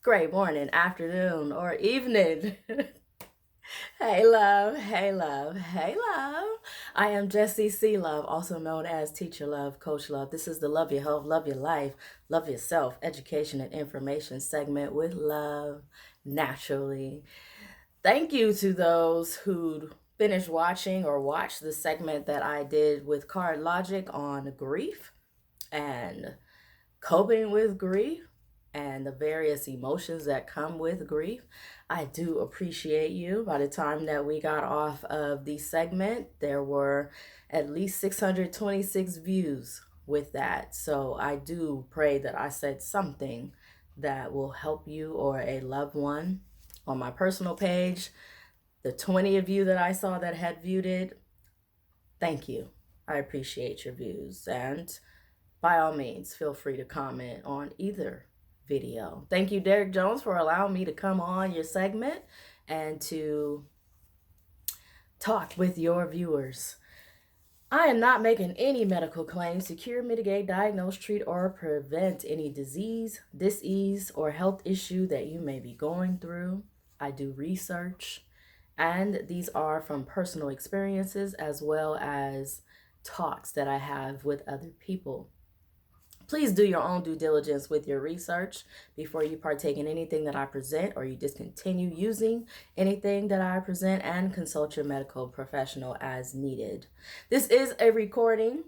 great morning, afternoon, or evening. Hey, love. Hey, love. Hey, love. I am Jessie C. Love, also known as Teacher Love, Coach Love. This is the Love Your Health, Love Your Life, Love Yourself education and information segment with love naturally. Thank you to those who finished watching or watched the segment that I did with Card Logic on grief and coping with grief and the various emotions that come with grief. I do appreciate you. By the time that we got off of the segment, there were at least 626 views with that. So I do pray that I said something that will help you or a loved one. On my personal page, the 20 of you that I saw that had viewed it, thank you. I appreciate your views. And by all means, feel free to comment on either video. Thank you, Derek Jones, for allowing me to come on your segment and to talk with your viewers. I am not making any medical claims to cure, mitigate, diagnose, treat, or prevent any disease, disease, or health issue that you may be going through. I do research, and these are from personal experiences as well as talks that I have with other people. Please do your own due diligence with your research before you partake in anything that I present or you discontinue using anything that I present, and consult your medical professional as needed. This is a recording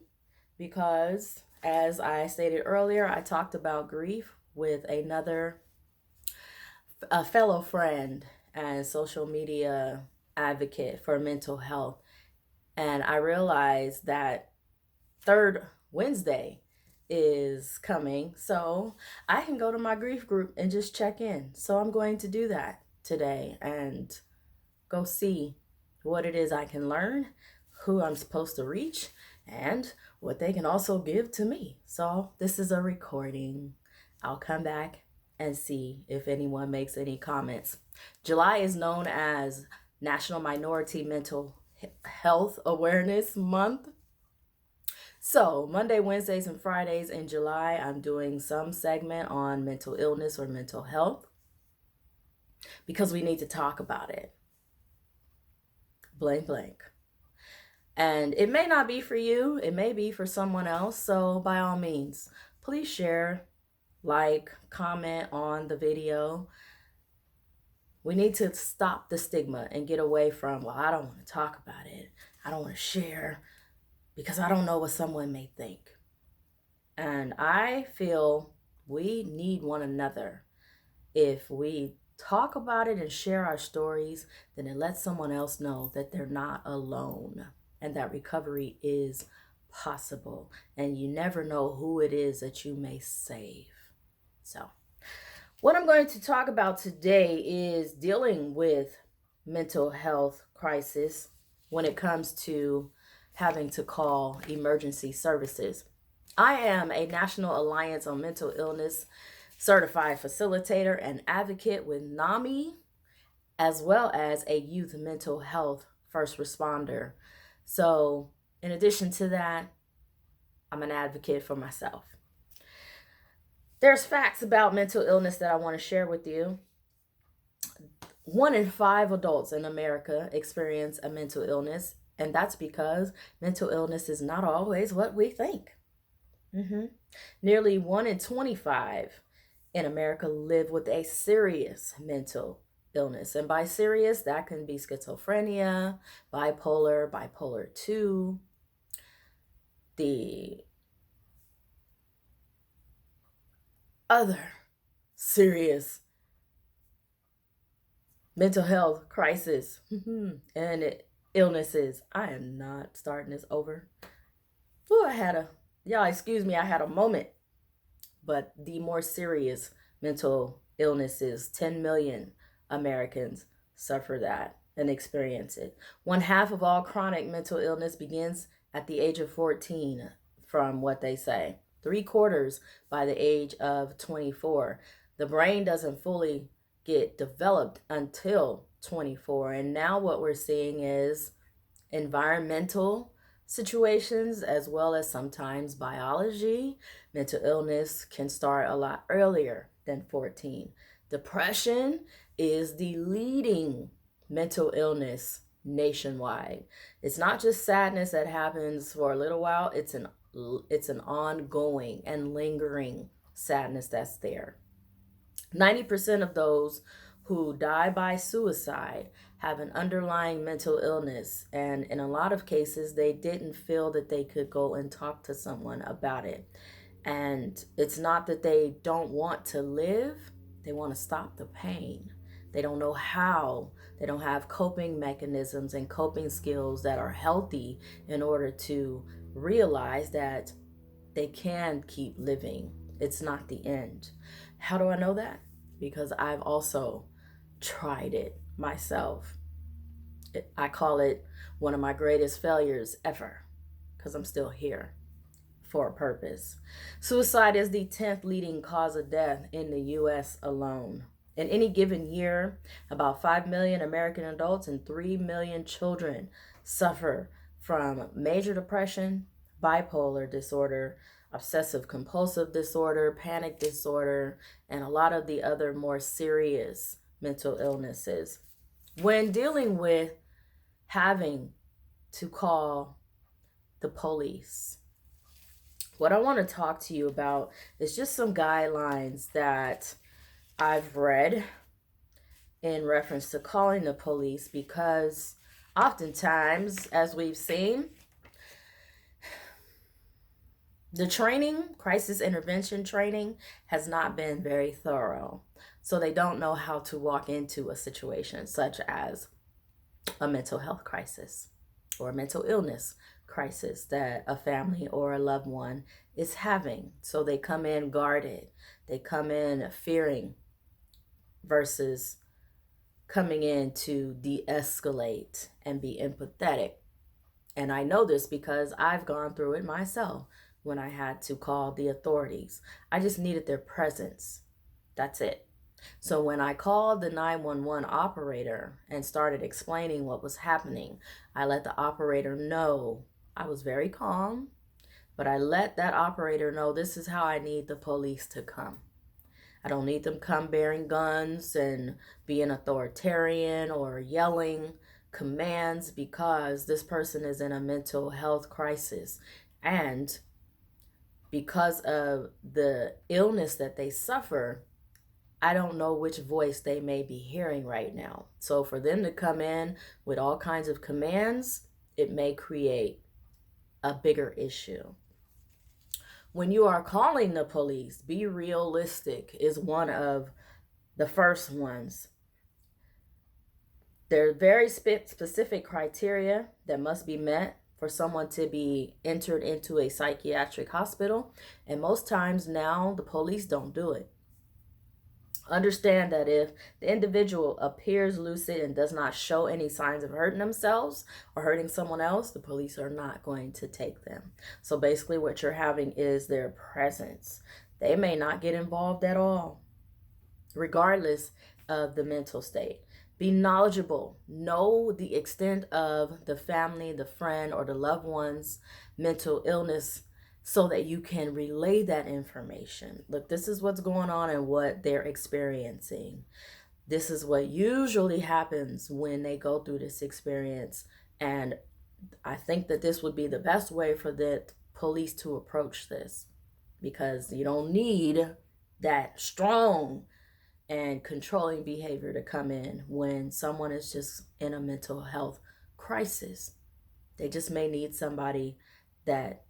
because, as I stated earlier, I talked about grief with a fellow friend and social media advocate for mental health. And I realized that third Wednesday is coming, so I can go to my grief group and just check in. So I'm going to do that today and go see what it is I can learn, who I'm supposed to reach, and what they can also give to me. So this is a recording. I'll come back and see if anyone makes any comments. July is known as National Minority Mental Health Awareness Month. So, Monday, Wednesdays, and Fridays in July, I'm doing some segment on mental illness or mental health because we need to talk about it. Blank, blank. And it may not be for you, it may be for someone else. So, by all means, please share, like, comment on the video. We need to stop the stigma and get away from, well, I don't want to talk about it. I don't want to share because I don't know what someone may think. And I feel we need one another. If we talk about it and share our stories, then it lets someone else know that they're not alone and that recovery is possible. And you never know who it is that you may save. So, what I'm going to talk about today is dealing with mental health crisis when it comes to having to call emergency services. I am a National Alliance on Mental Illness certified facilitator and advocate with NAMI, as well as a youth mental health first responder. So, in addition to that, I'm an advocate for myself. There's facts about mental illness that I want to share with you. 1 in 5 adults in America experience a mental illness, and that's because mental illness is not always what we think. Nearly 1 in 25 in America live with a serious mental illness. And by serious, that can be schizophrenia, bipolar 2, the other serious mental health crisis and illnesses. I am not starting this over. Y'all excuse me, I had a moment. But the more serious mental illnesses, 10 million Americans suffer that and experience it. 1/2 of all chronic mental illness begins at the age of 14, from what they say. 3/4 by the age of 24. The brain doesn't fully get developed until 24. And now what we're seeing is environmental situations as well as sometimes biology. Mental illness can start a lot earlier than 14. Depression is the leading mental illness nationwide. It's not just sadness that happens for a little while, it's an ongoing and lingering sadness that's there. 90% of those who die by suicide have an underlying mental illness, and in a lot of cases, they didn't feel that they could go and talk to someone about it. And it's not that they don't want to live, they want to stop the pain. They don't know how. They don't have coping mechanisms and coping skills that are healthy in order to realize that they can keep living. It's not the end. How do I know that? Because I've also tried it myself. I call it one of my greatest failures ever because I'm still here for a purpose. Suicide is the 10th leading cause of death in the US alone. In any given year, about 5 million American adults and 3 million children suffer from major depression, bipolar disorder, obsessive compulsive disorder, panic disorder, and a lot of the other more serious mental illnesses. When dealing with having to call the police, what I want to talk to you about is just some guidelines that I've read in reference to calling the police, because oftentimes, as we've seen, the training, crisis intervention training, has not been very thorough. So they don't know how to walk into a situation such as a mental health crisis or a mental illness crisis that a family or a loved one is having. So they come in guarded. They come in fearing versus coming in to de-escalate and be empathetic. And I know this because I've gone through it myself when I had to call the authorities. I just needed their presence. That's it. So when I called the 911 operator and started explaining what was happening, I let the operator know. I was very calm, but I let that operator know this is how I need the police to come. I don't need them come bearing guns and being authoritarian or yelling commands, because this person is in a mental health crisis. And because of the illness that they suffer, I don't know which voice they may be hearing right now. So for them to come in with all kinds of commands, it may create a bigger issue. When you are calling the police, be realistic is one of the first ones. There are very specific criteria that must be met for someone to be entered into a psychiatric hospital. And most times now, the police don't do it. Understand that if the individual appears lucid and does not show any signs of hurting themselves or hurting someone else, the police are not going to take them. So basically what you're having is their presence. They may not get involved at all, regardless of the mental state. Be knowledgeable. Know the extent of the family, the friend, or the loved one's mental illness so that you can relay that information. Look, this is what's going on and what they're experiencing. This is what usually happens when they go through this experience. And I think that this would be the best way for the police to approach this, because you don't need that strong and controlling behavior to come in when someone is just in a mental health crisis. They just may need somebody that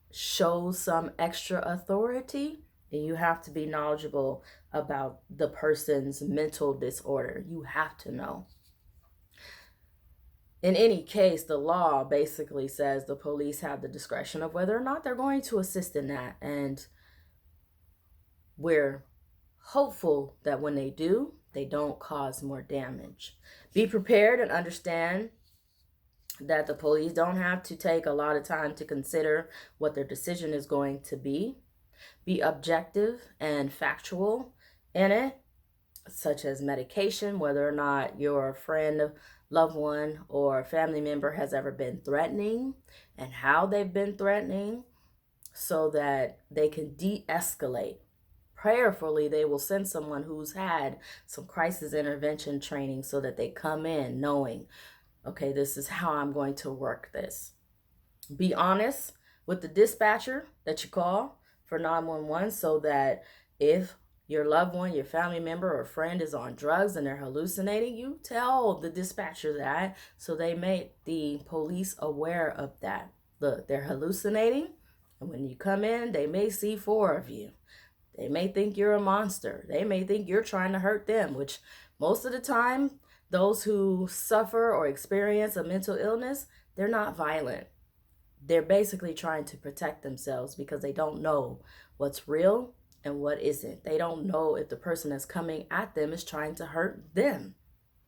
shows some extra authority, and you have to be knowledgeable about the person's mental disorder. You have to know. In any case, the law basically says the police have the discretion of whether or not they're going to assist in that. And we're hopeful that when they do, they don't cause more damage. Be prepared and understand that the police don't have to take a lot of time to consider what their decision is going to be. Be objective and factual in it, such as medication, whether or not your friend, loved one, or family member has ever been threatening and how they've been threatening, so that they can de-escalate Prayerfully, they will send someone who's had some crisis intervention training so that they come in knowing, okay, this is how I'm going to work this. Be honest with the dispatcher that you call for 911 so that if your loved one, your family member, or friend is on drugs and they're hallucinating, you tell the dispatcher that so they make the police aware of that. Look, they're hallucinating, and when you come in, they may see four of you. They may think you're a monster. They may think you're trying to hurt them, which most of the time, those who suffer or experience a mental illness, they're not violent. They're basically trying to protect themselves because they don't know what's real and what isn't. They don't know if the person that's coming at them is trying to hurt them.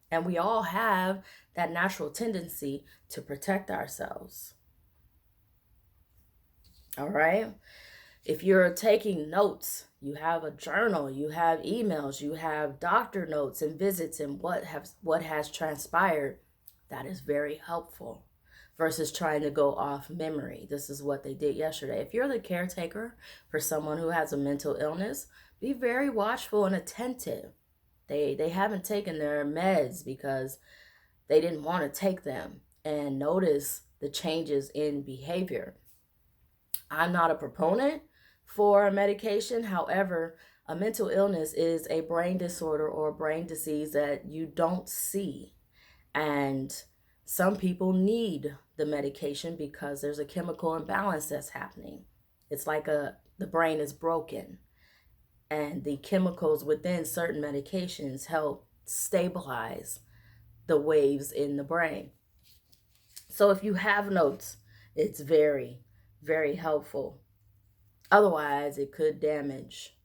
And we all have that natural tendency to protect ourselves. All right? If you're taking notes, you have a journal, you have emails, you have doctor notes and visits and what has transpired, that is very helpful versus trying to go off memory. This is what they did yesterday. If you're the caretaker for someone who has a mental illness, be very watchful and attentive. They haven't taken their meds because they didn't want to take them, and notice the changes in behavior. I'm not a proponent for medication. However, a mental illness is a brain disorder or a brain disease that you don't see. And some people need the medication because there's a chemical imbalance that's happening. It's like the brain is broken, and the chemicals within certain medications help stabilize the waves in the brain. So if you have notes, it's very, very helpful. Otherwise, it could damage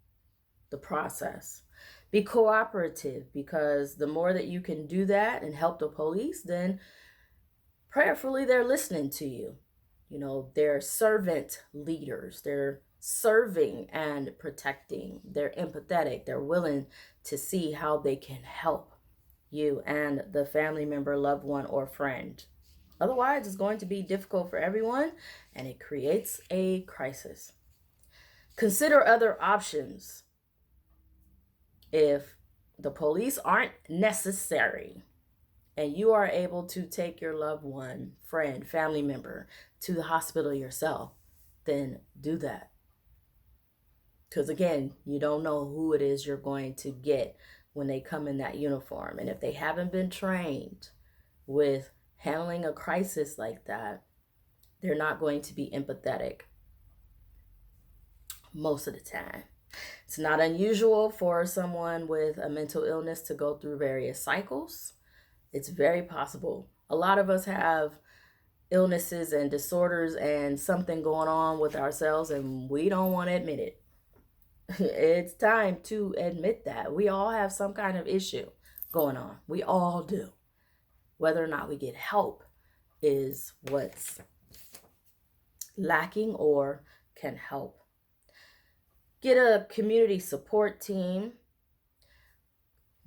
the process. Be cooperative, because the more that you can do that and help the police, then prayerfully they're listening to you. You know, they're servant leaders. They're serving and protecting. They're empathetic. They're willing to see how they can help you and the family member, loved one, or friend. Otherwise, it's going to be difficult for everyone, and it creates a crisis. Consider other options. If the police aren't necessary and you are able to take your loved one, friend, family member to the hospital yourself, then do that. Because again, you don't know who it is you're going to get when they come in that uniform. And if they haven't been trained with handling a crisis like that, they're not going to be empathetic most of the time. It's not unusual for someone with a mental illness to go through various cycles. It's very possible. A lot of us have illnesses and disorders and something going on with ourselves, and we don't want to admit it. It's time to admit that. We all have some kind of issue going on. We all do. Whether or not we get help is what's lacking or can help. Get a community support team.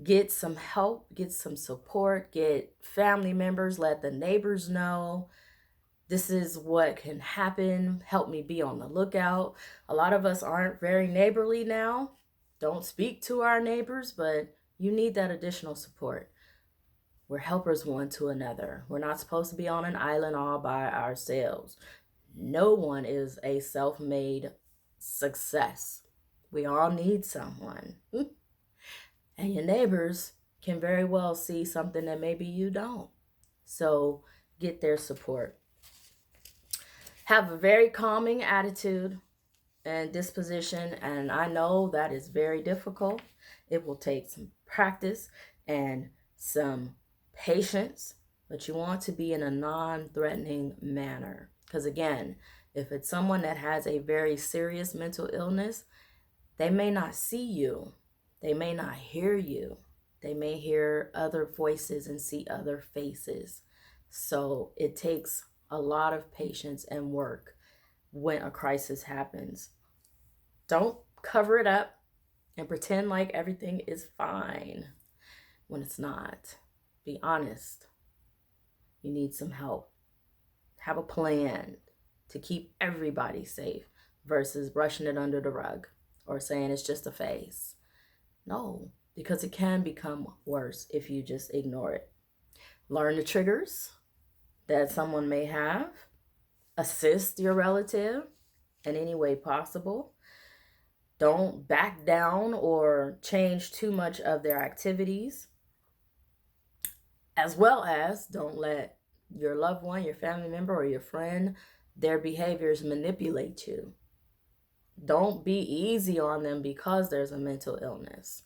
Get some help, get some support, get family members, let the neighbors know this is what can happen. Help me be on the lookout. A lot of us aren't very neighborly now. Don't speak to our neighbors, but you need that additional support. We're helpers one to another. We're not supposed to be on an island all by ourselves. No one is a self-made success. We all need someone. And your neighbors can very well see something that maybe you don't. So get their support. Have a very calming attitude and disposition. And I know that is very difficult. It will take some practice and some patience. But you want to be in a non-threatening manner. Because again, if it's someone that has a very serious mental illness, they may not see you. They may not hear you. They may hear other voices and see other faces. So it takes a lot of patience and work when a crisis happens. Don't cover it up and pretend like everything is fine when it's not. Be honest. You need some help. Have a plan to keep everybody safe versus brushing it under the rug. or saying it's just a phase. No, because it can become worse if you just ignore it. Learn the triggers that someone may have. Assist your relative in any way possible. Don't back down or change too much of their activities. As well as don't let your loved one, your family member, or your friend, their behaviors manipulate you. Don't be easy on them because there's a mental illness.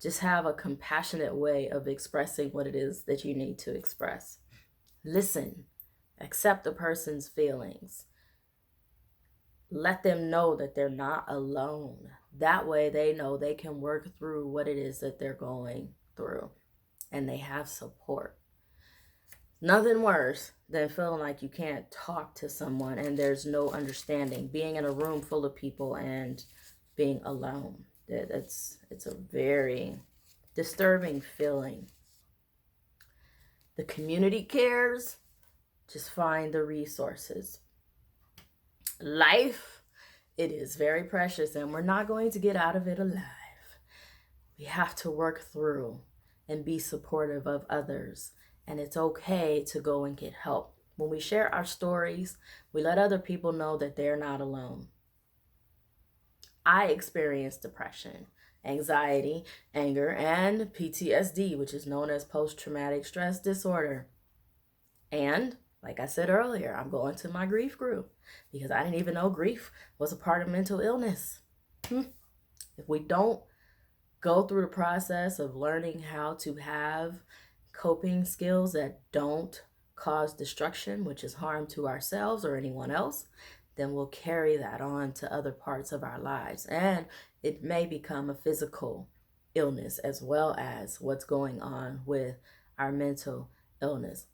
Just have a compassionate way of expressing what it is that you need to express. Listen, accept the person's feelings. Let them know that they're not alone. That way they know they can work through what it is that they're going through and they have support. Nothing worse than feeling like you can't talk to someone and there's no understanding. Being in a room full of people and being alone. It's a very disturbing feeling. The community cares. Just find the resources. Life, it is very precious and we're not going to get out of it alive. We have to work through and be supportive of others. And it's okay to go and get help. When we share our stories, we let other people know that they're not alone. I experienced depression, anxiety, anger, and PTSD, which is known as post-traumatic stress disorder. And like I said earlier, I'm going to my grief group because I didn't even know grief was a part of mental illness. If we don't go through the process of learning how to have coping skills that don't cause destruction, which is harm to ourselves or anyone else, then we'll carry that on to other parts of our lives. And it may become a physical illness as well as what's going on with our mental illness.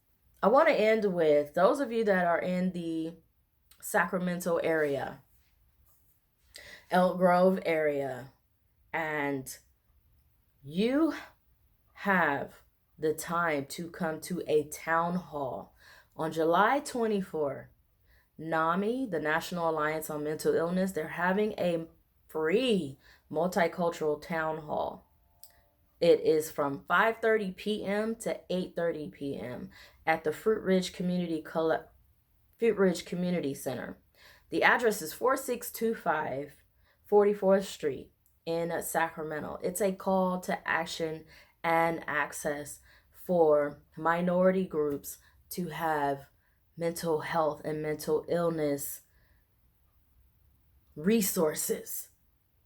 I want to end with those of you that are in the Sacramento area, Elk Grove area, and you have the time to come to a town hall on July 24th. NAMI, the National Alliance on Mental Illness, they're having a free multicultural town hall. It is from 5:30 p.m. to 8:30 p.m. at the Fruit Ridge Community Center. The address is 4625 44th Street in Sacramento. It's a call to action and access for minority groups to have mental health and mental illness resources.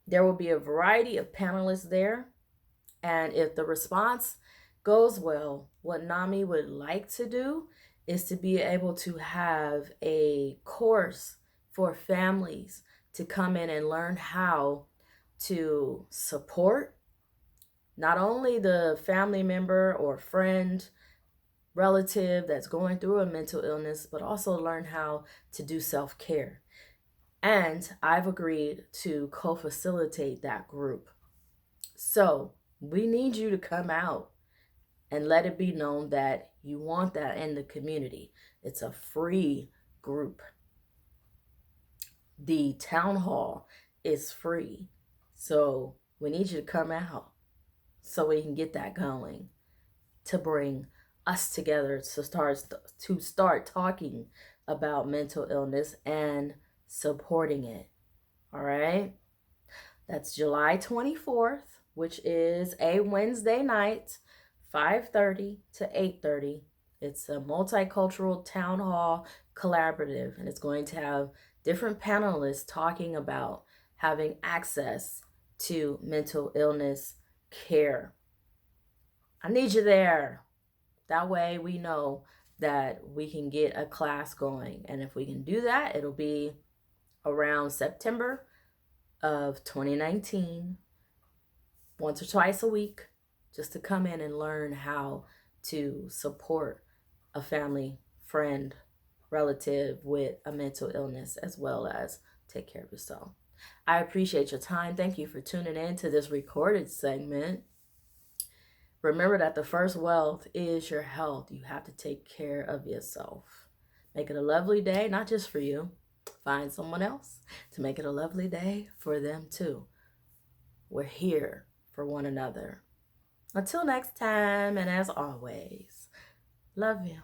There will be a variety of panelists there. And if the response goes well, what NAMI would like to do is to be able to have a course for families to come in and learn how to support not only the family member or friend, relative that's going through a mental illness, but also learn how to do self-care. And I've agreed to co-facilitate that group. So we need you to come out and let it be known that you want that in the community. It's a free group. The town hall is free. So we need you to come out so we can get that going, to bring us together to start talking about mental illness and supporting it. All right? That's July 24th, which is a Wednesday night, 5:30 to 8:30. It's a multicultural town hall collaborative, and it's going to have different panelists talking about having access to mental illness care. I need you there. That way we know that we can get a class going. And if we can do that, it'll be around September of 2019, once or twice a week, just to come in and learn how to support a family, friend, relative with a mental illness, as well as take care of yourself. I appreciate your time. Thank you for tuning in to this recorded segment. Remember that the first wealth is your health. You have to take care of yourself. Make it a lovely day, not just for you, Find someone else to make it a lovely day for them too. We're here for one another. Until next time, and as always, love you.